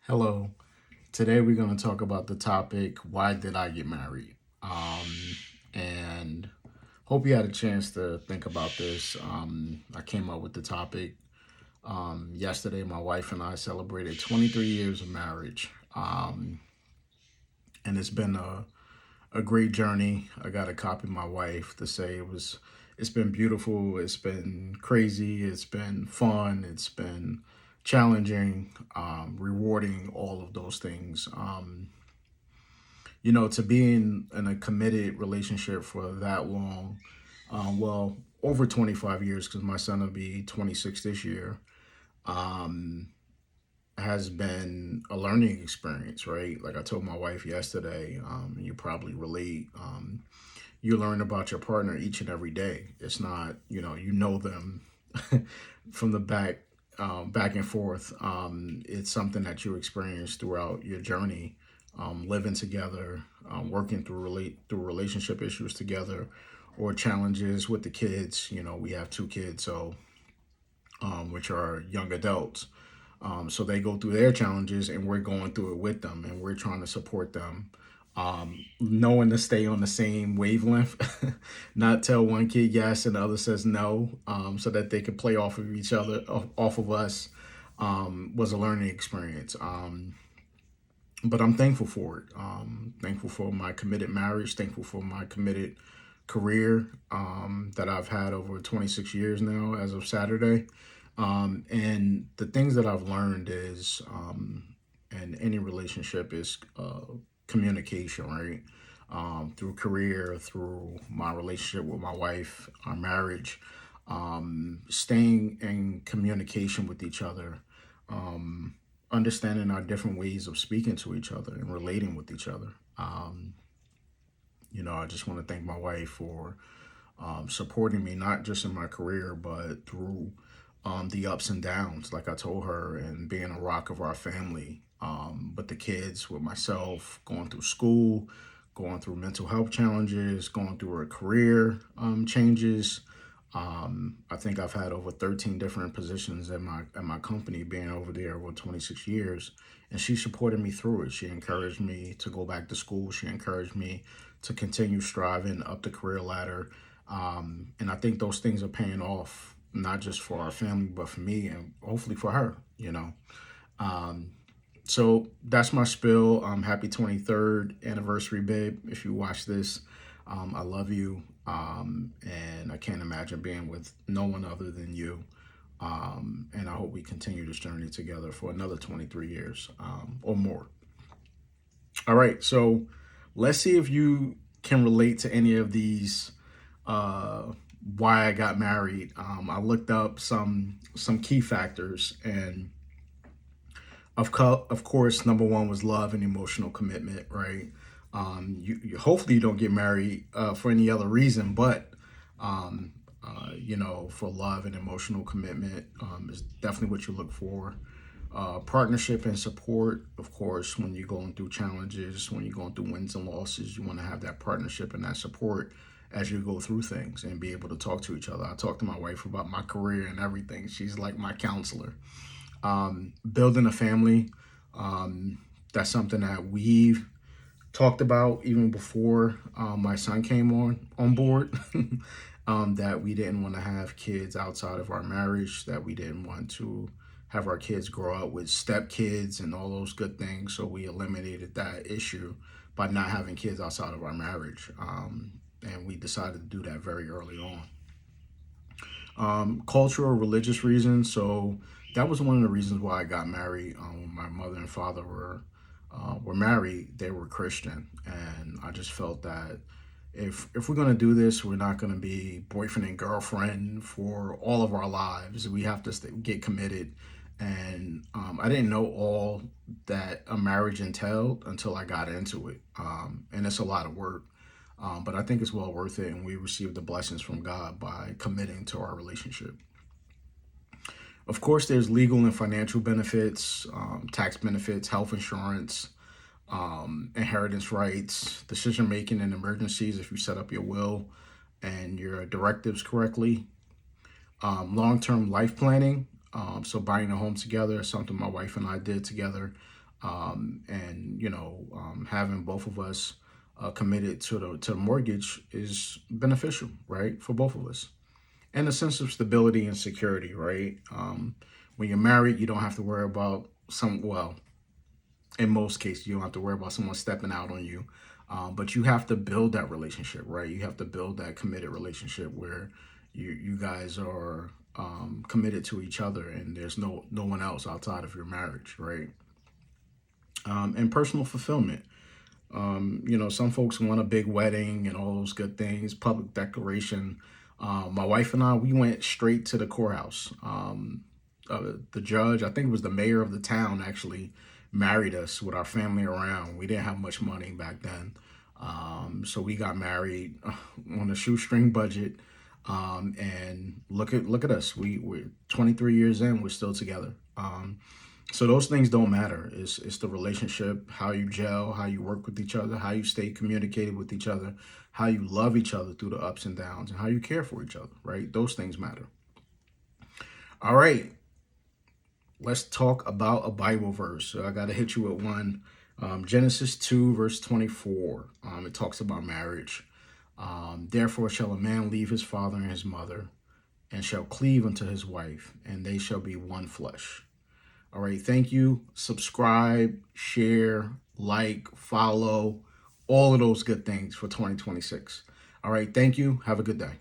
Hello. Today we're going to talk about the topic, why did I get married? And hope you had a chance to think about this. I came up with the topic yesterday. My wife and I celebrated 23 years of marriage. And it's been a great journey. I got to copy my wife to say it's been beautiful, it's been crazy, it's been fun, it's been challenging, rewarding, all of those things. To be in a committed relationship for that long, well, over 25 years, because my son will be 26 this year, um, has been a learning experience, right? Like I told my wife yesterday, you probably relate. You learn about your partner each and every day. It's not, you know them from the back and forth. It's something that you experience throughout your journey, living together, working through relationship issues together, or challenges with the kids. We have two kids, so which are young adults. So they go through their challenges, and we're going through it with them, and we're trying to support them. Knowing to stay on the same wavelength, not tell one kid yes and the other says no, so that they can play off of each other, off of us, was a learning experience. But I'm thankful for it. Thankful for my committed marriage. Thankful for my committed career that I've had over 26 years now, as of Saturday. And the things that I've learned is, in any relationship, is communication, right? Through career, through my relationship with my wife, our marriage, staying in communication with each other, understanding our different ways of speaking to each other and relating with each other. I just want to thank my wife for supporting me, not just in my career, but through the ups and downs, like I told her, and being a rock of our family. But the kids, with myself, going through school, going through mental health challenges, going through her career changes. I think I've had over 13 different positions at my company, being over there over 26 years, and she supported me through it. She encouraged me to go back to school. She encouraged me to continue striving up the career ladder, and I think those things are paying off, not just for our family, but for me and hopefully for her. Um, so that's my spill. Happy 23rd anniversary, babe. If you watch this, I love you. And I can't imagine being with no one other than you. And I hope we continue this journey together for another 23 years, or more. All right. So let's see if you can relate to any of these, uh, why I got married. I looked up some key factors, and of course, number one was love and emotional commitment, right? You hopefully you don't get married for any other reason, but for love and emotional commitment is definitely what you look for. Partnership and support, of course, when you're going through challenges, when you're going through wins and losses, you want to have that partnership and that support as you go through things and be able to talk to each other. I talk to my wife about my career and everything. She's like my counselor. Building a family, that's something that we've talked about even before my son came on board. That we didn't want to have kids outside of our marriage, that we didn't want to have our kids grow up with step kids and all those good things. So we eliminated that issue by not having kids outside of our marriage. And we decided to do that very early on. Cultural, religious reasons. So that was one of the reasons why I got married. When my mother and father were married, they were Christian, and I just felt that if we're gonna do this, we're not gonna be boyfriend and girlfriend for all of our lives. We have to get committed, and I didn't know all that a marriage entailed until I got into it, and it's a lot of work. But I think it's well worth it, and we receive the blessings from God by committing to our relationship. Of course, there's legal and financial benefits, tax benefits, health insurance, inheritance rights, decision making in emergencies if you set up your will and your directives correctly, long term life planning. So, buying a home together is something my wife and I did together And having both of us committed to the mortgage is beneficial, right, for both of us, and a sense of stability and security, right? When you're married, you don't have to worry about in most cases, you don't have to worry about someone stepping out on you. But you have to build that relationship, right? You have to build that committed relationship where you guys are committed to each other, and there's no one else outside of your marriage, right? And personal fulfillment. Some folks want a big wedding and all those good things, public declaration. My wife and I, we went straight to the courthouse. The judge, I think it was the mayor of the town, actually married us with our family around. We didn't have much money back then. So we got married on a shoestring budget. And look at us. We're 23 years in, we're still together. So those things don't matter. It's the relationship, how you gel, how you work with each other, how you stay communicated with each other, how you love each other through the ups and downs, and how you care for each other, right? Those things matter. All right. Let's talk about a Bible verse. So I got to hit you with one. Genesis 2, verse 24. It talks about marriage. Therefore shall a man leave his father and his mother, and shall cleave unto his wife, and they shall be one flesh. All right, thank you. Subscribe, share, like, follow, all of those good things for 2026. All right, thank you. Have a good day.